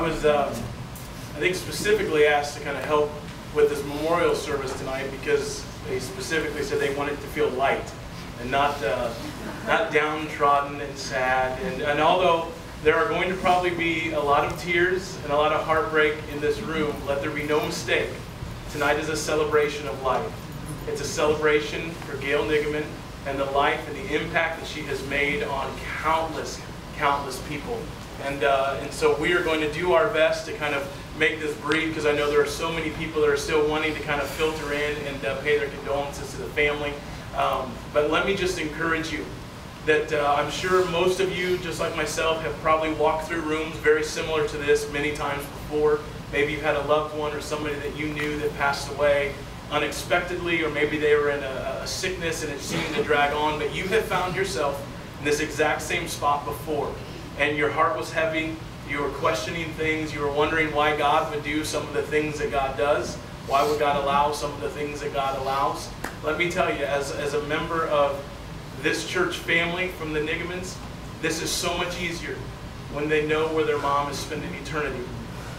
was, I think, specifically asked to kind of help with this memorial service tonight because they specifically said they wanted to feel light and not downtrodden and sad. And although there are going to probably be a lot of tears and a lot of heartbreak in this room, let there be no mistake. Tonight is a celebration of life. It's a celebration for Gayle Niggemann and the life and the impact that she has made on countless people. And so we are going to do our best to kind of make this brief, because I know there are so many people that are still wanting to kind of filter in and pay their condolences to the family. But let me just encourage you that I'm sure most of you, just like myself, have probably walked through rooms very similar to this many times before. Maybe you've had a loved one or somebody that you knew that passed away unexpectedly, or maybe they were in a sickness and it seemed to drag on, but you have found yourself in this exact same spot before, and your heart was heavy, you were questioning things, you were wondering why God would do some of the things that God does, why would God allow some of the things that God allows. Let me tell you, as a member of this church family from the Niggemanns, this is so much easier when they know where their mom is spending eternity.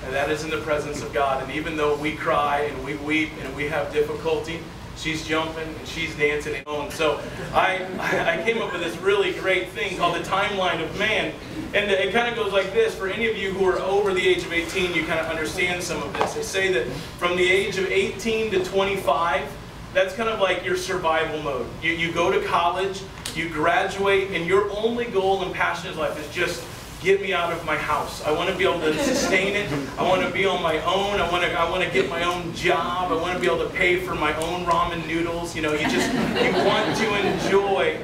And that is in the presence of God. And even though we cry and we weep and we have difficulty, she's jumping and she's dancing and on. So I came up with this really great thing called the timeline of man. And it kind of goes like this. For any of you who are over the age of 18, you kind of understand some of this. They say that from the age of 18 to 25, that's kind of like your survival mode. You go to college, you graduate, and your only goal and passion in life is just get me out of my house. I want to be able to sustain it. I want to be on my own. I want to get my own job. I want to be able to pay for my own ramen noodles. You know, you want to enjoy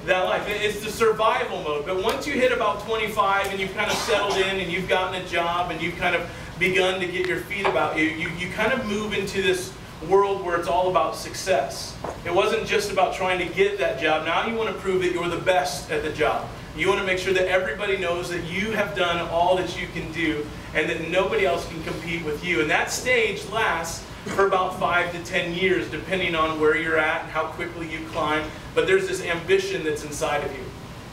that life. It's the survival mode. But once you hit about 25 and you've kind of settled in and you've gotten a job and you've kind of begun to get your feet about you kind of move into this world where it's all about success. It wasn't just about trying to get that job. Now you want to prove that you're the best at the job. You want to make sure that everybody knows that you have done all that you can do and that nobody else can compete with you. And that stage lasts for about 5 to 10 years, depending on where you're at and how quickly you climb. But there's this ambition that's inside of you.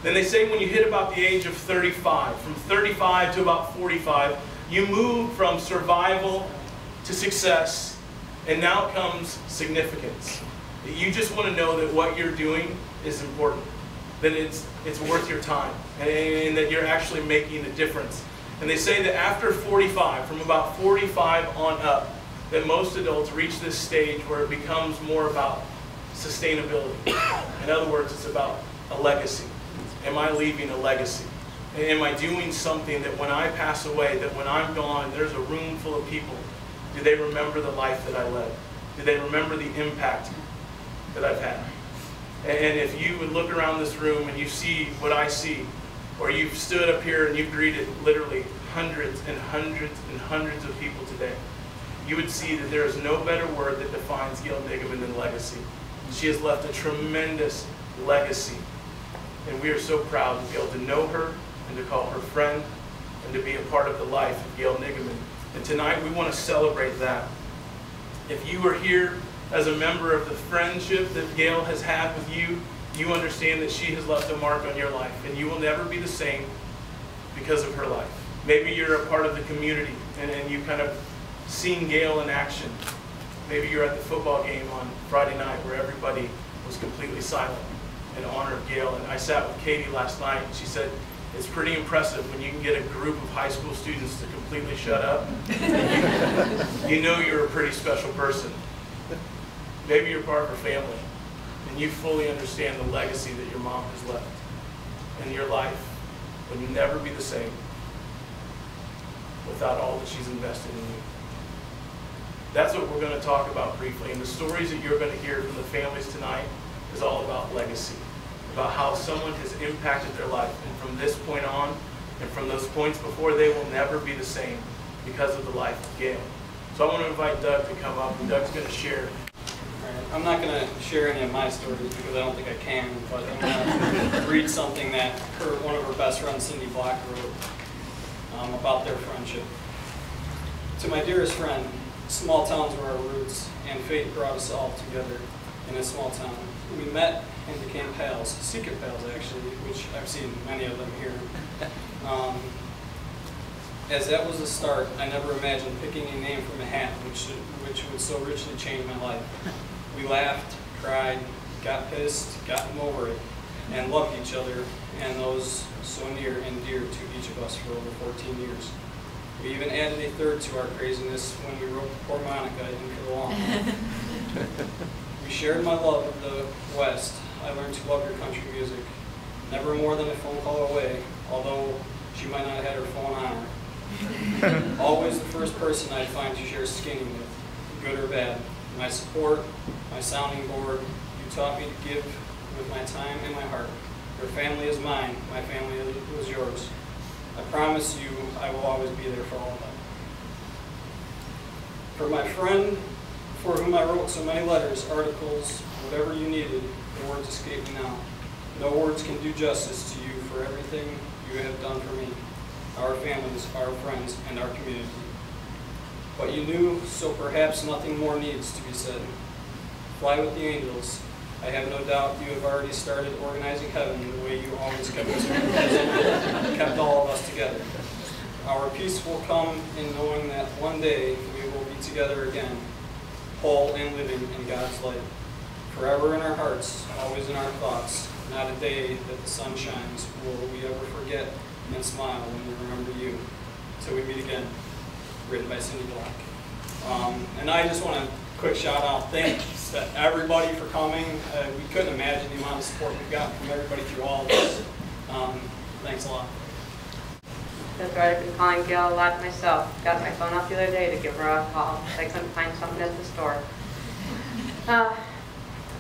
Then they say when you hit about the age of 35, from 35 to about 45, you move from survival to success, and now comes significance. You just want to know that what you're doing is important, that it's worth your time, and that you're actually making a difference. And they say that after 45, from about 45 on up, that most adults reach this stage where it becomes more about sustainability. In other words, it's about a legacy. Am I leaving a legacy? Am I doing something that when I pass away, that when I'm gone, there's a room full of people? Do they remember the life that I led? Do they remember the impact that I've had? And if you would look around this room and you see what I see, or you've stood up here and you've greeted literally hundreds and hundreds and hundreds of people today, you would see that there is no better word that defines Gayle Niggemann than legacy. She has left a tremendous legacy. And we are so proud to be able to know her and to call her friend and to be a part of the life of Gayle Niggemann. And tonight we want to celebrate that. If you are here as a member of the friendship that Gayle has had with you, you understand that she has left a mark on your life, and you will never be the same because of her life. Maybe you're a part of the community and you kind of seen Gayle in action. Maybe you're at the football game on Friday night where everybody was completely silent in honor of Gayle. And I sat with Katie last night and she said, it's pretty impressive when you can get a group of high school students to completely shut up. You know you're a pretty special person. Maybe you're part of her family and you fully understand the legacy that your mom has left. And your life will never be the same without all that she's invested in you. That's what we're going to talk about briefly. And the stories that you're going to hear from the families tonight is all about legacy, about how someone has impacted their life. And from this point on, and from those points before, they will never be the same because of the life of Gayle. So I want to invite Doug to come up, and Doug's going to share. All right. I'm not going to share any of my stories because I don't think I can, but I'm going to read something that one of her best friends, Cindy Block, wrote about their friendship. To my dearest friend, small towns were our roots, and fate brought us all together in a small town. We met and became pals, secret pals actually, which I've seen many of them here. As that was the start, I never imagined picking a name from a hat which would so richly change my life. We laughed, cried, got pissed, gotten over it, and loved each other and those so near and dear to each of us for over 14 years. We even added a third to our craziness when we wrote Poor Monica in for the long haul. We shared my love of the West. I learned to love your country music. Never more than a phone call away, although she might not have had her phone on her. Always the first person I'd find to share skinny with, good or bad. My support, my sounding board. You taught me to give with my time and my heart. Your family is mine, my family was yours. I promise you I will always be there for all of them. For my friend, for whom I wrote so many letters, articles, whatever you needed, the words escape me now. No words can do justice to you for everything you have done for me, our families, our friends, and our community. But you knew, so perhaps nothing more needs to be said. Fly with the angels. I have no doubt you have already started organizing heaven the way you always kept all of us together. Our peace will come in knowing that one day we will be together again, whole and living in God's light. Forever in our hearts, always in our thoughts, not a day that the sun shines will we ever forget and smile when we remember you. Till we meet again. Written by Cindy Black. And I just want to quick shout out, thanks to everybody for coming. We couldn't imagine the amount of support we've gotten from everybody through all of this. Thanks a lot. That's right, I've been calling Gayle a lot myself. Got my phone off the other day to give her a call. I couldn't find something at the store.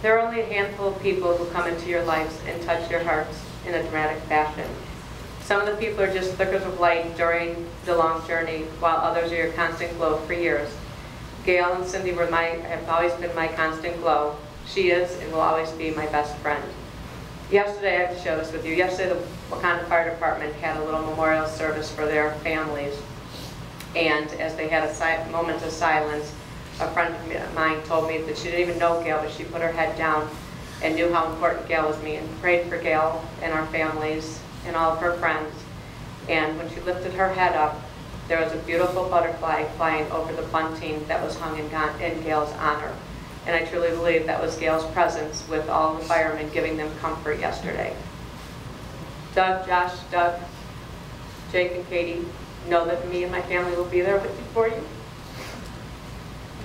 There are only a handful of people who come into your lives and touch your hearts in a dramatic fashion. Some of the people are just flickers of light during the long journey, while others are your constant glow for years. Gayle and Cindy have always been my constant glow. She is and will always be my best friend. Yesterday, I have to share this with you. Yesterday, the Wauconda Fire Department had a little memorial service for their families. And as they had a moment of silence, a friend of mine told me that she didn't even know Gayle, but she put her head down and knew how important Gayle was to me and prayed for Gayle and our families and all of her friends. And when she lifted her head up, there was a beautiful butterfly flying over the bunting that was hung in Gayle's honor. And I truly believe that was Gayle's presence with all the firemen giving them comfort yesterday. Doug, Josh, Jake, and Katie, know that me and my family will be there with you for you.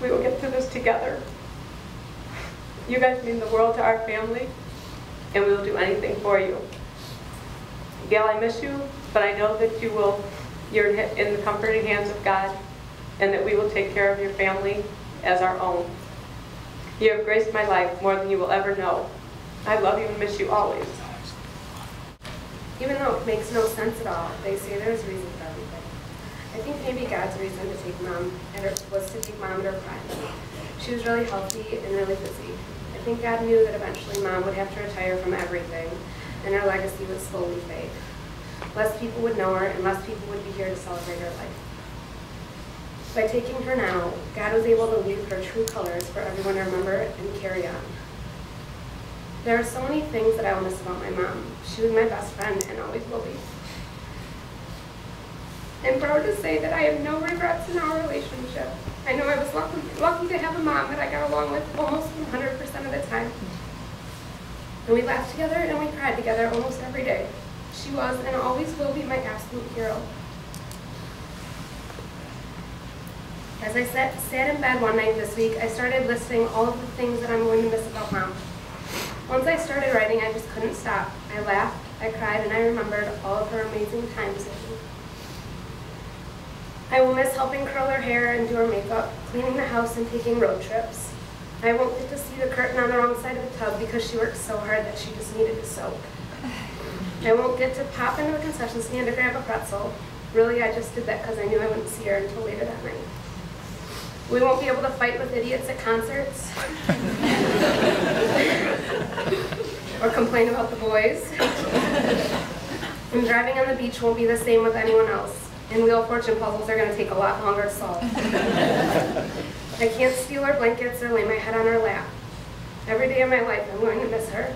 We will get through this together. You guys mean the world to our family, and we will do anything for you. Gayle, I miss you, but I know that you're in the comforting hands of God, and that we will take care of your family as our own. You have graced my life more than you will ever know. I love you and miss you always. Even though it makes no sense at all, they say there's a reason for everything. I think maybe God's reason was to take Mom at her prime. She was really healthy and really busy. I think God knew that eventually Mom would have to retire from everything, and her legacy would slowly fade. Less people would know her, and less people would be here to celebrate her life. By taking her now, God was able to leave her true colors for everyone to remember and carry on. There are so many things that I will miss about my mom. She was my best friend and always will be. I'm proud to say that I have no regrets in our relationship. I know I was lucky to have a mom that I got along with almost 100% of the time. And we laughed together and we cried together almost every day. She was and always will be my absolute hero. As I sat in bed one night this week, I started listing all of the things that I'm going to miss about Mom. Once I started writing, I just couldn't stop. I laughed, I cried, and I remembered all of her amazing times with me. I will miss helping curl her hair and do her makeup, cleaning the house and taking road trips. I won't get to see the curtain on the wrong side of the tub because she worked so hard that she just needed to soak. I won't get to pop into the concession stand to grab a pretzel. Really, I just did that because I knew I wouldn't see her until later that night. We won't be able to fight with idiots at concerts. Or complain about the boys. And driving on the beach won't be the same with anyone else. And Wheel of Fortune puzzles are going to take a lot longer to solve. I can't steal her blankets or lay my head on her lap. Every day of my life I'm going to miss her.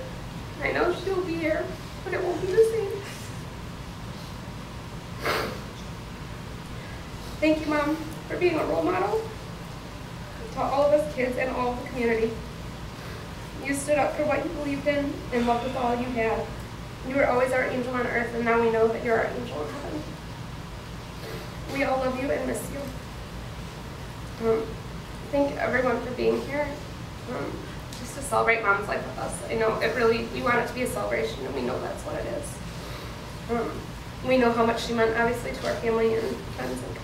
I know she'll be here, but it won't be the same. Thank you, Mom, for being a role model to all of us kids and all of the community. You stood up for what you believed in and loved with all you had. You were always our angel on earth, and now we know that you're our angel in heaven. We all love you and miss you. Thank everyone for being here, just to celebrate Mom's life with us. I know we want it to be a celebration, and we know that's what it is. We know how much she meant, obviously, to our family and friends and community.